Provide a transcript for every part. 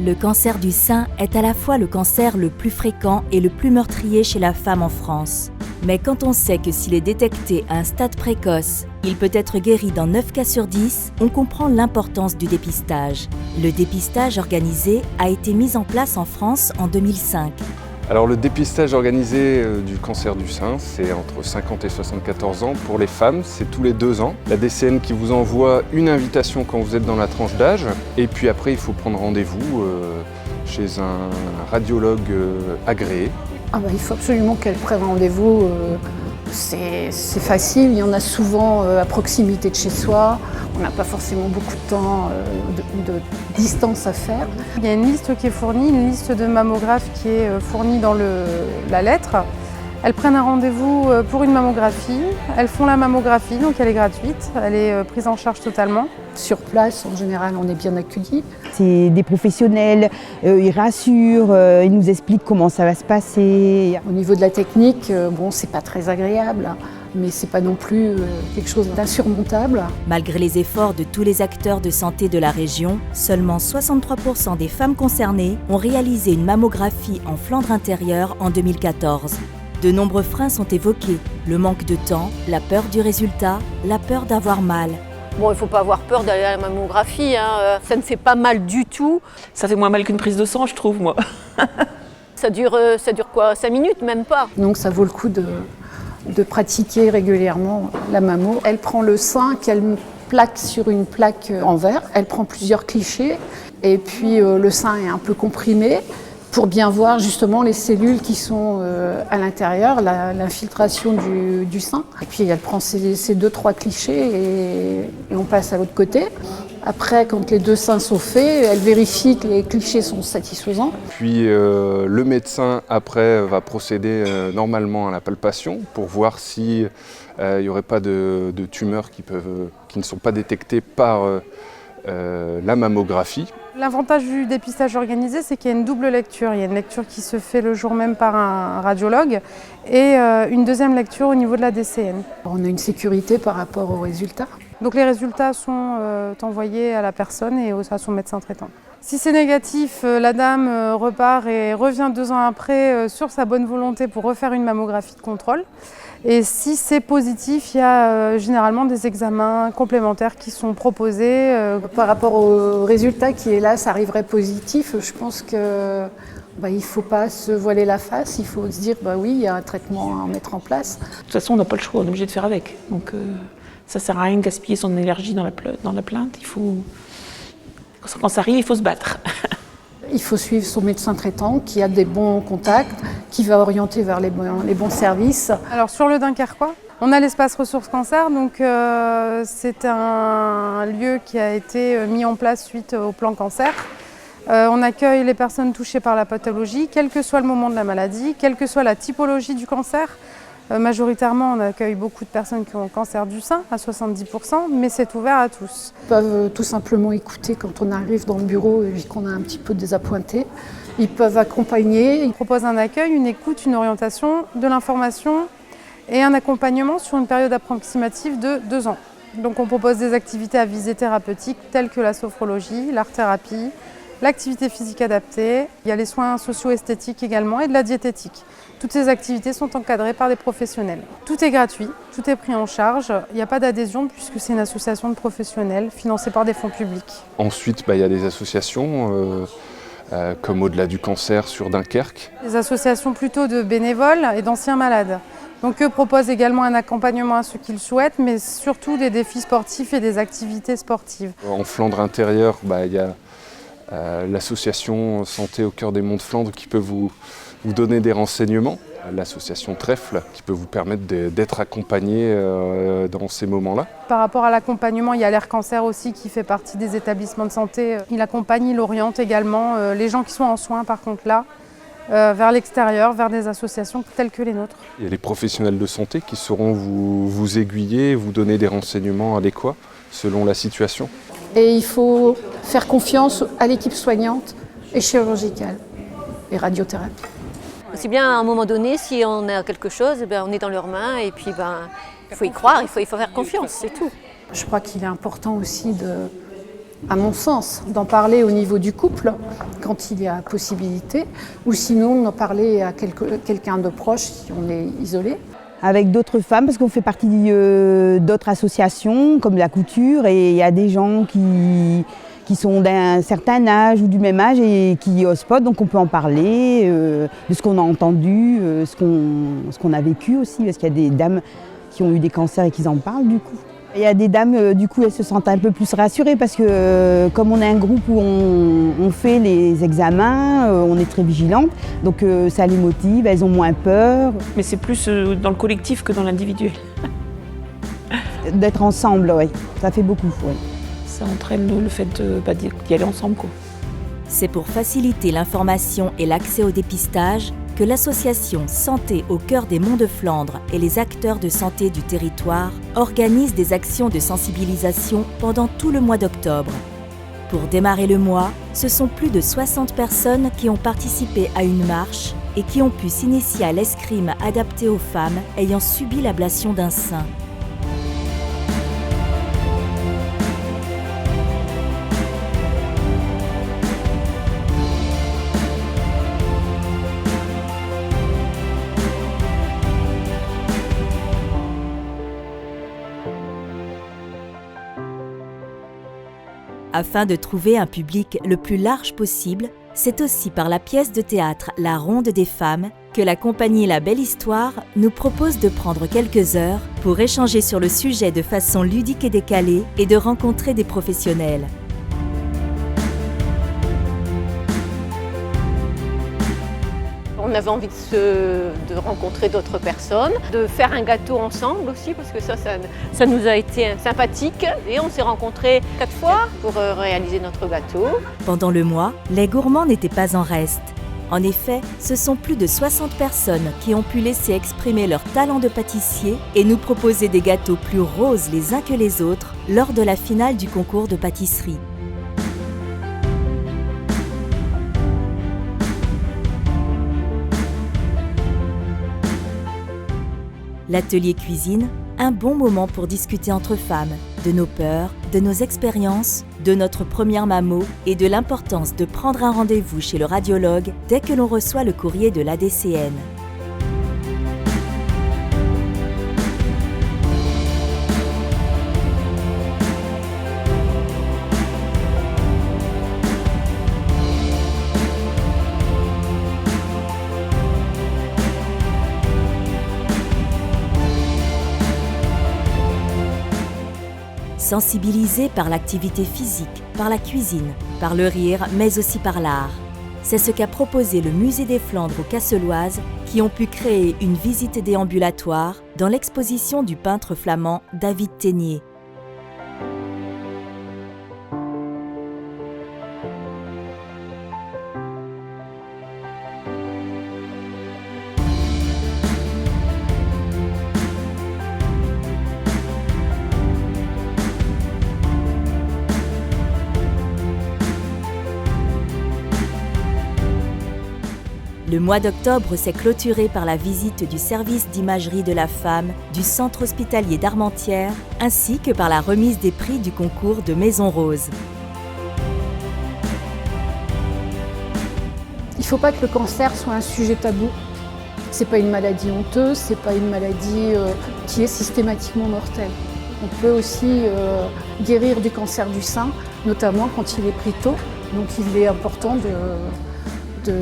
Le cancer du sein est à la fois le cancer le plus fréquent et le plus meurtrier chez la femme en France. Mais quand on sait que s'il est détecté à un stade précoce, il peut être guéri dans 9 cas sur 10, on comprend l'importance du dépistage. Le dépistage organisé a été mis en place en France en 2005. Alors le dépistage organisé du cancer du sein, c'est entre 50 et 74 ans. Pour les femmes, c'est tous les 2 ans. La DCN qui vous envoie une invitation quand vous êtes dans la tranche d'âge. Et puis après, il faut prendre rendez-vous chez un radiologue agréé. Il faut absolument qu'elle prenne rendez-vous. C'est facile, il y en a souvent à proximité de chez soi. On n'a pas forcément beaucoup de temps de distance à faire. Il y a une liste qui est fournie, une liste de mammographes qui est fournie dans la lettre. Elles prennent un rendez-vous pour une mammographie. Elles font la mammographie, donc elle est gratuite, elle est prise en charge totalement. Sur place, en général, on est bien accueillis. C'est des professionnels, ils rassurent, ils nous expliquent comment ça va se passer. Au niveau de la technique, c'est pas très agréable, mais c'est pas non plus quelque chose d'insurmontable. Malgré les efforts de tous les acteurs de santé de la région, seulement 63% des femmes concernées ont réalisé une mammographie en Flandre intérieure en 2014. De nombreux freins sont évoqués, le manque de temps, la peur du résultat, la peur d'avoir mal. Il ne faut pas avoir peur d'aller à la mammographie, ça ne fait pas mal du tout. Ça fait moins mal qu'une prise de sang, je trouve, moi. Ça dure quoi, 5 minutes, même pas. Donc ça vaut le coup de pratiquer régulièrement la mammo. Elle prend le sein qu'elle plaque sur une plaque en verre, elle prend plusieurs clichés et puis le sein est un peu comprimé pour bien voir justement les cellules qui sont à l'intérieur, l'infiltration du sein. Et puis elle prend ces 2-3 clichés et on passe à l'autre côté. Après, quand les 2 seins sont faits, elle vérifie que les clichés sont satisfaisants. Puis le médecin, après, va procéder normalement à la palpation pour voir s'il n'y aurait pas de tumeurs qui ne sont pas détectées par la mammographie. L'avantage du dépistage organisé, c'est qu'il y a une double lecture. Il y a une lecture qui se fait le jour même par un radiologue et une deuxième lecture au niveau de la DCN. On a une sécurité par rapport aux résultats. Donc les résultats sont envoyés à la personne et à son médecin traitant. Si c'est négatif, la dame repart et revient 2 ans après sur sa bonne volonté pour refaire une mammographie de contrôle. Et si c'est positif, il y a généralement des examens complémentaires qui sont proposés. Par rapport au résultat qui est là, ça arriverait positif. Je pense qu'il ne faut pas se voiler la face, il faut se dire oui, il y a un traitement à mettre en place. De toute façon, on n'a pas le choix, on est obligé de faire avec. Donc ça ne sert à rien de gaspiller son énergie dans la plainte. Quand ça arrive, il faut se battre. Il faut suivre son médecin traitant qui a des bons contacts, qui va orienter vers les bons services. Alors sur le Dunkerquois, on a l'espace ressources cancer, donc c'est un lieu qui a été mis en place suite au plan cancer. On accueille les personnes touchées par la pathologie, quel que soit le moment de la maladie, quelle que soit la typologie du cancer. Majoritairement, on accueille beaucoup de personnes qui ont le cancer du sein, à 70%, mais c'est ouvert à tous. Ils peuvent tout simplement écouter quand on arrive dans le bureau et qu'on a un petit peu désappointé. Ils peuvent accompagner. Ils proposent un accueil, une écoute, une orientation, de l'information et un accompagnement sur une période approximative de 2 ans. Donc on propose des activités à visée thérapeutique telles que la sophrologie, l'art-thérapie, l'activité physique adaptée. Il y a les soins socio-esthétiques également et de la diététique. Toutes ces activités sont encadrées par des professionnels. Tout est gratuit, tout est pris en charge. Il n'y a pas d'adhésion puisque c'est une association de professionnels financée par des fonds publics. Ensuite, il y a des associations comme Au-delà du cancer sur Dunkerque. Des associations plutôt de bénévoles et d'anciens malades. Donc eux proposent également un accompagnement à ceux qui le souhaitent, mais surtout des défis sportifs et des activités sportives. En Flandre intérieure, il y a l'association Santé au cœur des Monts de Flandre qui peut vous donner des renseignements. L'association Trèfle qui peut vous permettre d'être accompagné dans ces moments-là. Par rapport à l'accompagnement, il y a l'Air Cancer aussi qui fait partie des établissements de santé. Il accompagne, il oriente également les gens qui sont en soins par contre là, vers l'extérieur, vers des associations telles que les nôtres. Il y a les professionnels de santé qui sauront vous aiguiller, vous donner des renseignements adéquats selon la situation. Et il faut faire confiance à l'équipe soignante et chirurgicale et radiothérapie. Aussi bien à un moment donné, si on a quelque chose, on est dans leurs mains et puis il faut y croire, il faut faire confiance, c'est tout. Je crois qu'il est important aussi à mon sens, d'en parler au niveau du couple, quand il y a possibilité, ou sinon d'en parler à quelqu'un de proche si on est isolé. Avec d'autres femmes, parce qu'on fait partie d'autres associations, comme la couture, et il y a des gens qui sont d'un certain âge ou du même âge et qui n'osent pas, donc on peut en parler, de ce qu'on a entendu, ce qu'on a vécu aussi, parce qu'il y a des dames qui ont eu des cancers et qui en parlent du coup. Il y a des dames, du coup, elles se sentent un peu plus rassurées parce que comme on est un groupe où on fait les examens, on est très vigilantes, donc ça les motive, elles ont moins peur. Mais c'est plus dans le collectif que dans l'individuel. D'être ensemble, oui, ça fait beaucoup. Oui. Ça entraîne le fait d'y aller ensemble, quoi. C'est pour faciliter l'information et l'accès au dépistage que l'association Santé au cœur des Monts de Flandre et les acteurs de santé du territoire organisent des actions de sensibilisation pendant tout le mois d'octobre. Pour démarrer le mois, ce sont plus de 60 personnes qui ont participé à une marche et qui ont pu s'initier à l'escrime adapté aux femmes ayant subi l'ablation d'un sein. Afin de trouver un public le plus large possible, c'est aussi par la pièce de théâtre La Ronde des Femmes que la compagnie La Belle Histoire nous propose de prendre quelques heures pour échanger sur le sujet de façon ludique et décalée et de rencontrer des professionnels. On avait envie de rencontrer d'autres personnes, de faire un gâteau ensemble aussi, parce que ça nous a été sympathique. Et on s'est rencontrés 4 fois pour réaliser notre gâteau. Pendant le mois, les gourmands n'étaient pas en reste. En effet, ce sont plus de 60 personnes qui ont pu laisser exprimer leur talent de pâtissier et nous proposer des gâteaux plus roses les uns que les autres lors de la finale du concours de pâtisserie. L'atelier cuisine, un bon moment pour discuter entre femmes, de nos peurs, de nos expériences, de notre première mammo et de l'importance de prendre un rendez-vous chez le radiologue dès que l'on reçoit le courrier de l'ADCN. Sensibilisés par l'activité physique, par la cuisine, par le rire, mais aussi par l'art. C'est ce qu'a proposé le Musée des Flandres aux Casseloises, qui ont pu créer une visite déambulatoire dans l'exposition du peintre flamand David Ténier. Le mois d'octobre s'est clôturé par la visite du service d'imagerie de la femme du centre hospitalier d'Armentières, ainsi que par la remise des prix du concours de Maison Rose. Il ne faut pas que le cancer soit un sujet tabou. Ce n'est pas une maladie honteuse, ce n'est pas une maladie qui est systématiquement mortelle. On peut aussi guérir du cancer du sein, notamment quand il est pris tôt. Donc il est important de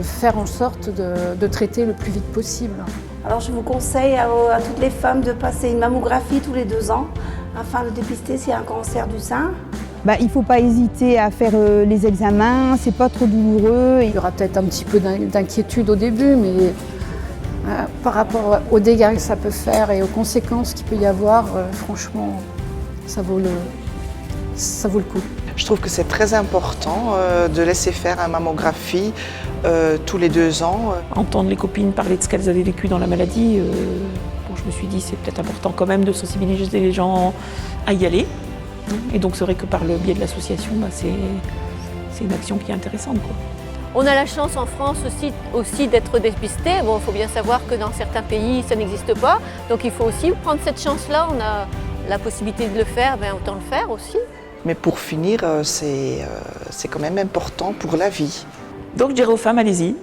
faire en sorte de traiter le plus vite possible. Alors je vous conseille à toutes les femmes de passer une mammographie tous les 2 ans afin de dépister s'il y a un cancer du sein. Il ne faut pas hésiter à faire les examens, c'est pas trop douloureux. Il y aura peut-être un petit peu d'inquiétude au début, mais par rapport aux dégâts que ça peut faire et aux conséquences qu'il peut y avoir, franchement, ça vaut le coup. Je trouve que c'est très important de laisser faire une mammographie tous les 2 ans. Entendre les copines parler de ce qu'elles avaient vécu dans la maladie, je me suis dit c'est peut-être important quand même de sensibiliser les gens à y aller. Et donc c'est vrai que par le biais de l'association, c'est une action qui est intéressante, quoi. On a la chance en France aussi d'être dépisté. Bon, il faut bien savoir que dans certains pays, ça n'existe pas. Donc il faut aussi prendre cette chance-là. On a la possibilité de le faire, autant le faire aussi. Mais pour finir, c'est quand même important pour la vie. Donc je dirais aux femmes, allez-y,